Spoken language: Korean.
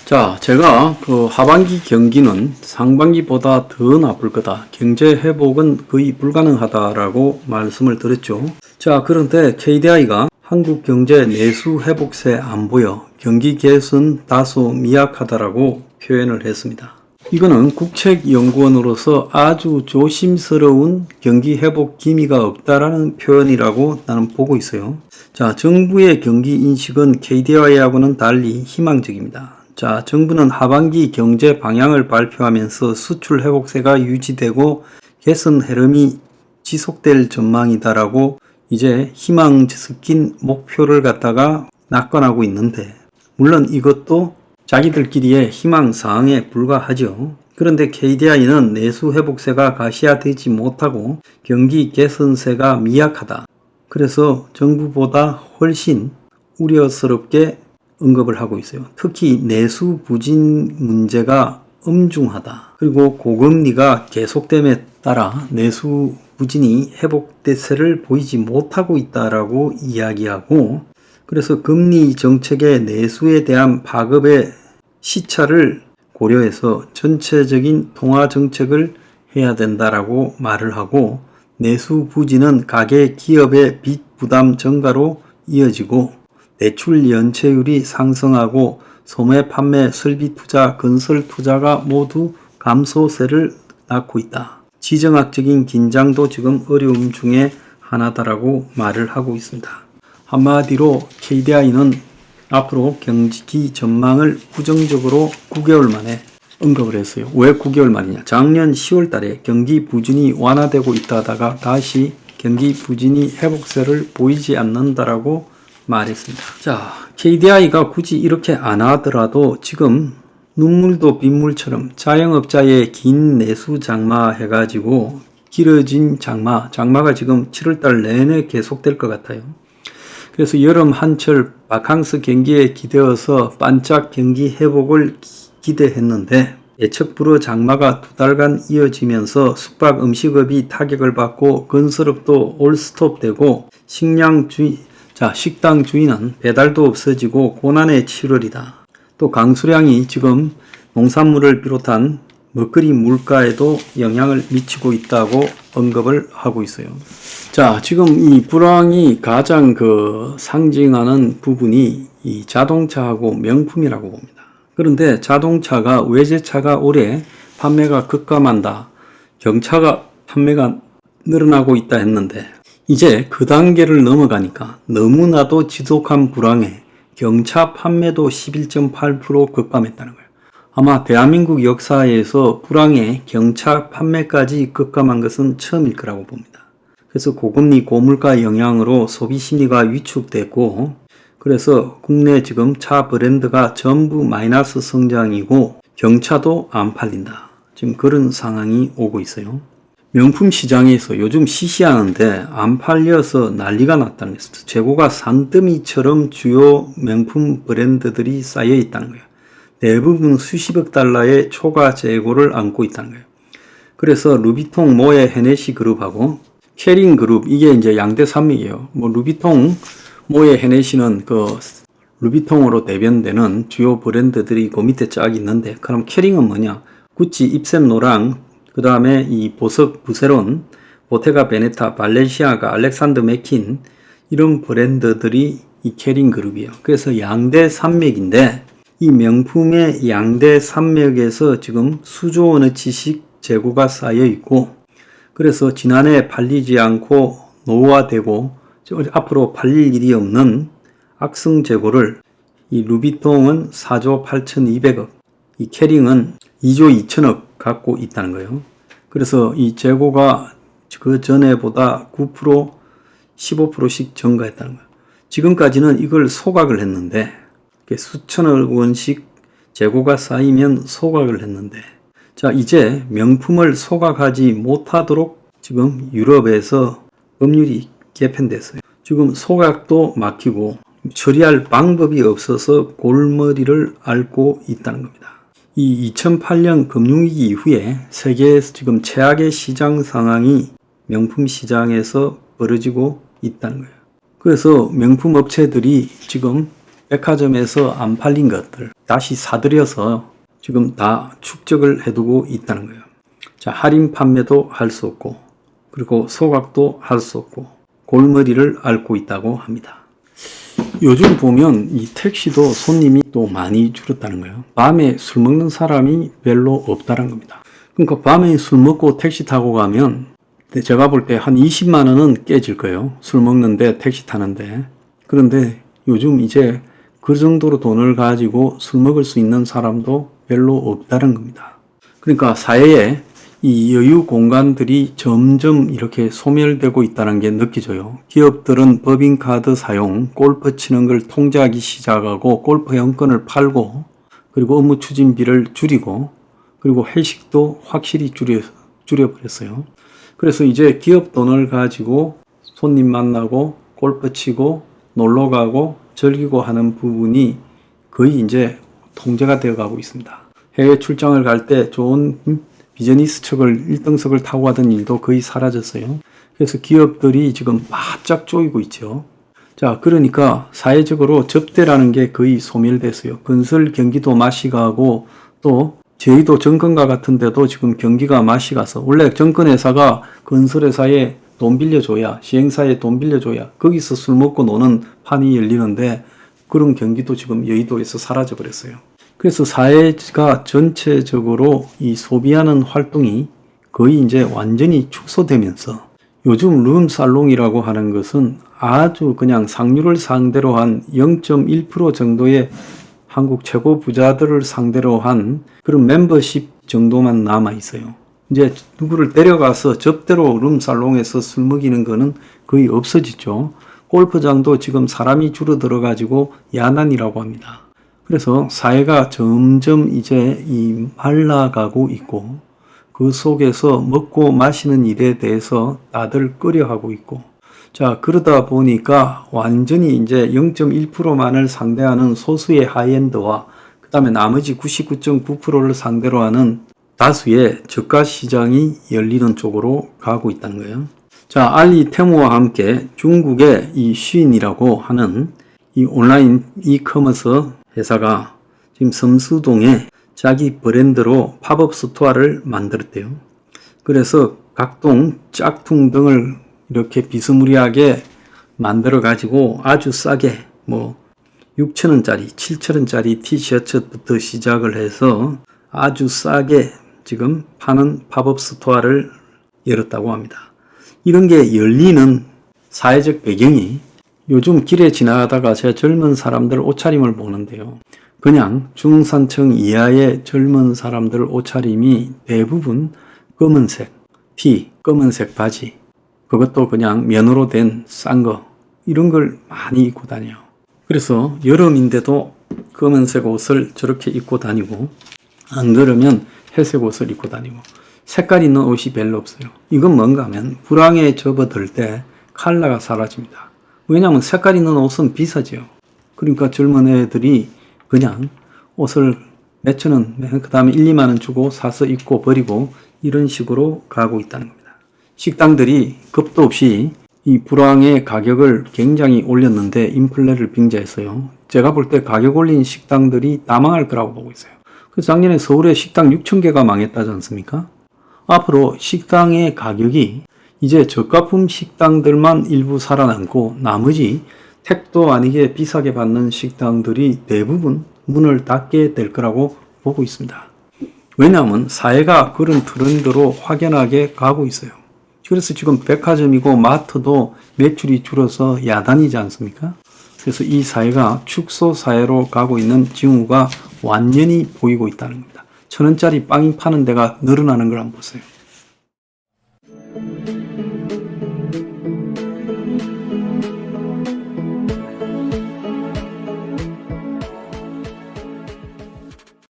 자, 제가 하반기 경기는 상반기보다 더 나쁠 거다. 경제 회복은 거의 불가능하다라고 말씀을 드렸죠. 자, 그런데 KDI가 한국 경제 내수 회복세 안 보여. 경기 개선 다소 미약하다라고 표현을 했습니다. 이거는 국책연구원으로서 아주 조심스러운 경기 회복 기미가 없다라는 표현이라고 나는 보고 있어요. 자, 정부의 경기 인식은 KDI하고는 달리 희망적입니다. 자, 정부는 하반기 경제 방향을 발표하면서 수출 회복세가 유지되고 개선 흐름이 지속될 전망이다라고 이제 희망 섞인 목표를 갖다가 낙관하고 있는데, 물론 이것도 자기들끼리의 희망사항에 불과하죠. 그런데 KDI는 내수 회복세가 가시화되지 못하고 경기 개선세가 미약하다. 그래서 정부보다 훨씬 우려스럽게 언급을 하고 있어요. 특히 내수 부진 문제가 엄중하다. 그리고 고금리가 계속됨에 따라 내수 부진이 회복 대세를 보이지 못하고 있다라고 이야기하고, 그래서 금리 정책의 내수에 대한 파급의 시차를 고려해서 전체적인 통화 정책을 해야 된다라고 말을 하고, 내수 부진은 가계 기업의 빚 부담 증가로 이어지고 대출 연체율이 상승하고 소매 판매, 설비 투자, 건설 투자가 모두 감소세를 낳고 있다. 지정학적인 긴장도 지금 어려움 중에 하나다라고 말을 하고 있습니다. 한마디로 KDI는 앞으로 경기 전망을 부정적으로 9개월 만에 언급을 했어요. 왜 9개월 만이냐? 작년 10월 달에 경기 부진이 완화되고 있다가 다시 경기 부진이 회복세를 보이지 않는다라고 말했습니다. 자, KDI가 굳이 이렇게 안 하더라도 지금 눈물도 빗물처럼 자영업자의 긴 내수 장마 해가지고 길어진 장마가 지금 7월달 내내 계속될 것 같아요. 그래서 여름 한철 바캉스 경기에 기대어서 반짝 경기 회복을 기대했는데 예측 불허 장마가 2달간 이어지면서 숙박 음식업이 타격을 받고 건설업도 올스톱되고 식당 주인은 배달도 없어지고 고난의 7월이다. 또 강수량이 지금 농산물을 비롯한 먹거리 물가에도 영향을 미치고 있다고 언급을 하고 있어요. 자, 지금 이 불황이 가장 상징하는 부분이 이 자동차하고 명품이라고 봅니다. 그런데 자동차가 외제차가 올해 판매가 급감한다. 경차가 판매가 늘어나고 있다 했는데 이제 그 단계를 넘어가니까 너무나도 지독한 불황에 경차 판매도 11.8% 급감했다는 거예요. 아마 대한민국 역사에서 불황에 경차 판매까지 급감한 것은 처음일 거라고 봅니다. 그래서 고금리 고물가 영향으로 소비 심리가 위축됐고, 그래서 국내 지금 차 브랜드가 전부 마이너스 성장이고 경차도 안 팔린다. 지금 그런 상황이 오고 있어요. 명품 시장에서 요즘 시시하는데 안 팔려서 난리가 났다는 거예요. 재고가 산더미처럼 주요 명품 브랜드들이 쌓여 있다는 거예요. 대부분 수십억 달러의 초과 재고를 안고 있다는 거예요. 그래서 루비통, 모에, 헤네시 그룹하고 캐링 그룹, 이게 이제 양대 산맥이에요. 루비통, 모에, 헤네시는 루비통으로 대변되는 주요 브랜드들이 그 밑에 쫙 있는데, 그럼 캐링은 뭐냐? 구찌, 입샘 노랑, 그 다음에 이 보석, 부세론, 보테가 베네타, 발렌시아가, 알렉산더 맥퀸, 이런 브랜드들이 이 캐링 그룹이에요. 그래서 양대 산맥인데 이 명품의 양대 산맥에서 지금 수조 원어치씩 재고가 쌓여 있고, 그래서 지난해 팔리지 않고 노후화되고 앞으로 팔릴 일이 없는 악성 재고를 이 루비통은 4조 8,200억, 이 캐링은 2조 2천억 갖고 있다는 거예요. 그래서 이 재고가 그 전에보다 9%, 15%씩 증가했다는 거예요. 지금까지는 이걸 소각을 했는데, 수천억 원씩 재고가 쌓이면 소각을 했는데, 자, 이제 명품을 소각하지 못하도록 지금 유럽에서 법률이 개편됐어요. 지금 소각도 막히고 처리할 방법이 없어서 골머리를 앓고 있다는 겁니다. 이 2008년 금융위기 이후에 세계에서 지금 최악의 시장 상황이 명품 시장에서 벌어지고 있다는 거예요. 그래서 명품 업체들이 지금 백화점에서 안 팔린 것들 다시 사들여서 지금 다 축적을 해두고 있다는 거예요. 자, 할인 판매도 할 수 없고, 그리고 소각도 할 수 없고, 골머리를 앓고 있다고 합니다. 요즘 보면 이 택시도 손님이 또 많이 줄었다는 거예요. 밤에 술 먹는 사람이 별로 없다는 겁니다. 그러니까 밤에 술 먹고 택시 타고 가면 제가 볼 때 한 20만 원은 깨질 거예요. 술 먹는데 택시 타는데. 그런데 요즘 이제 그 정도로 돈을 가지고 술 먹을 수 있는 사람도 별로 없다는 겁니다. 그러니까 사회에 이 여유 공간들이 점점 이렇게 소멸되고 있다는 게 느껴져요. 기업들은 법인카드 사용, 골프 치는 걸 통제하기 시작하고 골프 회원권을 팔고, 그리고 업무 추진비를 줄이고, 그리고 회식도 확실히 줄여버렸어요. 그래서 이제 기업 돈을 가지고 손님 만나고 골프 치고 놀러 가고 즐기고 하는 부분이 거의 이제 통제가 되어 가고 있습니다. 해외 출장을 갈 때 좋은 비즈니스 척을 1등석을 타고 가던 일도 거의 사라졌어요. 그래서 기업들이 지금 바짝 쪼이고 있죠. 자, 그러니까 사회적으로 접대라는 게 거의 소멸됐어요. 건설 경기도 마시가고, 또 제주도 정권가 같은 데도 지금 경기가 마시가서, 원래 정권회사가 건설회사에 돈 빌려줘야, 시행사에 돈 빌려줘야 거기서 술 먹고 노는 판이 열리는데, 그런 경기도 지금 여의도에서 사라져 버렸어요. 그래서 사회가 전체적으로 이 소비하는 활동이 거의 이제 완전히 축소되면서, 요즘 룸살롱이라고 하는 것은 아주 그냥 상류를 상대로 한 0.1% 정도의 한국 최고 부자들을 상대로 한 그런 멤버십 정도만 남아 있어요. 이제 누구를 데려가서 접대로 룸살롱에서 술 먹이는 거는 거의 없어지죠. 골프장도 지금 사람이 줄어들어 가지고 야난이라고 합니다. 그래서 사회가 점점 이제 말라가고 있고, 그 속에서 먹고 마시는 일에 대해서 다들 꺼려하고 있고, 자, 그러다 보니까 완전히 이제 0.1%만을 상대하는 소수의 하이엔드와 그 다음에 나머지 99.9%를 상대로 하는 다수의 저가 시장이 열리는 쪽으로 가고 있다는 거예요. 자, 알리 테무와 함께 중국의 이 쉬인이라고 하는 이 온라인 이커머스 회사가 지금 성수동에 자기 브랜드로 팝업 스토어를 만들었대요. 그래서 각종 짝퉁 등을 이렇게 비스무리하게 만들어 가지고 아주 싸게 6,000원짜리, 7,000원짜리 티셔츠부터 시작을 해서 아주 싸게 지금 파는 팝업 스토어를 열었다고 합니다. 이런 게 열리는 사회적 배경이, 요즘 길에 지나가다가 제 젊은 사람들 옷차림을 보는데요. 그냥 중산층 이하의 젊은 사람들 옷차림이 대부분 검은색 티, 검은색 바지, 그것도 그냥 면으로 된 싼 거, 이런 걸 많이 입고 다녀요. 그래서 여름인데도 검은색 옷을 저렇게 입고 다니고, 안 그러면 회색 옷을 입고 다니고, 색깔 있는 옷이 별로 없어요. 이건 뭔가 하면 불황에 접어들 때 컬러가 사라집니다. 왜냐하면 색깔 있는 옷은 비싸죠. 그러니까 젊은 애들이 그냥 옷을 몇천 원, 그 다음에 1, 2만 원 주고 사서 입고 버리고 이런 식으로 가고 있다는 겁니다. 식당들이 겁도 없이 이 불황의 가격을 굉장히 올렸는데 인플레를 빙자했어요. 제가 볼 때 가격 올린 식당들이 다 망할 거라고 보고 있어요. 그래서 작년에 서울에 식당 6,000개가 망했다지 않습니까? 앞으로 식당의 가격이 이제 저가품 식당들만 일부 살아남고, 나머지 택도 아니게 비싸게 받는 식당들이 대부분 문을 닫게 될 거라고 보고 있습니다. 왜냐하면 사회가 그런 트렌드로 확연하게 가고 있어요. 그래서 지금 백화점이고 마트도 매출이 줄어서 야단이지 않습니까? 그래서 이 사회가 축소 사회로 가고 있는 징후가 완전히 보이고 있다는 겁니다. 1,000원짜리 빵 파는 데가 늘어나는 걸 한번 보세요.